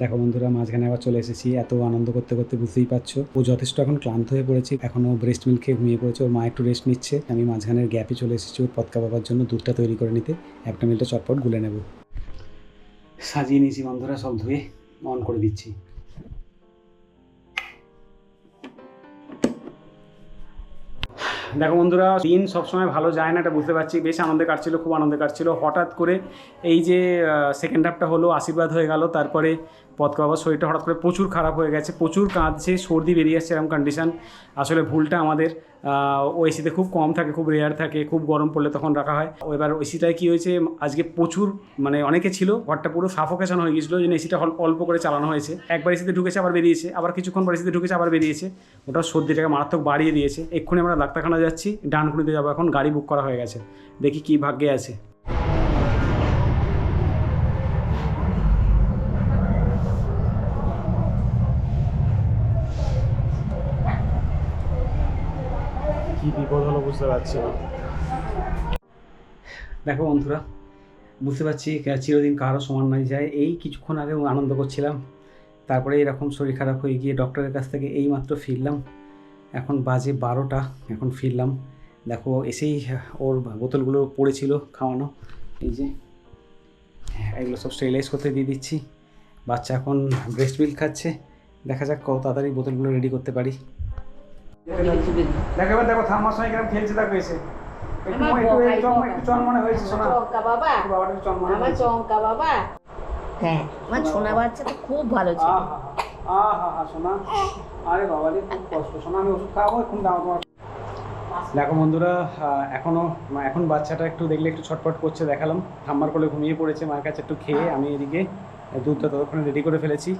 দেখো বন্ধুরা, মাঝখানে আবার চলে এসেছি। এত আনন্দ করতে করতে বুঝতেই পারছো, ও যথেষ্ট এখন ক্লান্ত হয়ে পড়েছে। এখনও ব্রেস্ট মিল্ক খেয়ে ঘুমিয়ে পড়েছে। ওর মা একটু রেস্ট নিচ্ছে। আমি মাঝখানের গ্যাপে চলে এসেছি ওর পতকা বাবার জন্য দুধটা তৈরি করে নিতে। একটা মিলটা চটপট গুলে নেব। সাজিয়ে নিয়েছি বন্ধুরা, সব ধুয়ে অন করে দিচ্ছি। দেখো বন্ধুরা, দিন সবসময় ভালো যায় না, এটা বুঝতে পারছি। বেশ আনন্দে কাটছিল, খুব আনন্দে কাটছিল। হঠাৎ করে এই যে সেকেন্ড হাফটা হলো, আশীর্বাদ হয়ে গেল। তারপরে পতকা বাবার শরীরটা হঠাৎ করে প্রচুর খারাপ হয়ে গেছে, প্রচুর কাঁদছে, সর্দি বেরিয়ে আসছে, এরকম কন্ডিশন। আসলে ভুলটা আমাদের। ও এসিতে খুব কম থাকে, খুব রেয়ার থাকে, খুব গরম পড়লে তখন রাখা হয়। এবার এসিটায় কী হয়েছে, আজকে প্রচুর মানে অনেকে ছিল, ঘরটা পুরো সাফোকেশন হয়ে গিয়েছিলো। ওই জন্য এসিটা অল্প করে চালানো হয়েছে। একবার এসিতে ঢুকেছে আবার বেরিয়েছে, আবার কিছুক্ষণ পর এসিতে ঢুকেছে আবার বেরিয়েছে। ওটা সর্দিটাকে মারাত্মক বাড়িয়ে দিয়েছে। এক্ষুনি আমরা ডাক্তারখানা যাচ্ছি, ডানকুনিতে যাবো। এখন গাড়ি বুক করা হয়ে গেছে, দেখি কী ভাগ্যে আছে। কী বিপদ হলো বুঝতে পারছি না। দেখো বন্ধুরা, বুঝতে পারছি চিরদিন কারো সমান নয় যায়। এই কিছুক্ষণ আগে আনন্দ করছিলাম, তারপরে এরকম শরীর খারাপ হয়ে গিয়ে ডক্টরের কাছ থেকে এই মাত্র ফিরলাম। এখন বাজে 12টা, এখন ফিরলাম। দেখো এসেই ওর বোতলগুলো পড়েছিল খাওয়ানো, এই যে এগুলো সব স্টেরিলাইজ করতে দিয়ে দিচ্ছি। বাচ্চা এখন ব্রেস্ট মিল্ক খাচ্ছে। দেখা যাক কত তাড়াতাড়ি বোতলগুলো রেডি করতে পারি। দেখো এবার, দেখো ঠাম্মার সঙ্গে কিরকম খেলছে, দেখো এসে চনমনে হয়েছে। শোনা বাবা, আমার চমকা বাবা। হ্যাঁ, আমার সোনা বাচ্চা তো খুব ভালো ছিল। শোনা, আরে বাবা রে, খুব কষ্ট। শোনা, আমি ওষুধ খাওয়াবো এখন, দাও তোমার। দেখো বন্ধুরা, এখন বাচ্চাটা একটু দেখলে একটু ছটফট করছে, দেখালাম। ঠাম্মার কোলে ঘুমিয়ে পড়েছে, মায়ের কাছে একটু খেয়ে। আমি এদিকে দুধটা ততক্ষণে রেডি করে ফেলেছি।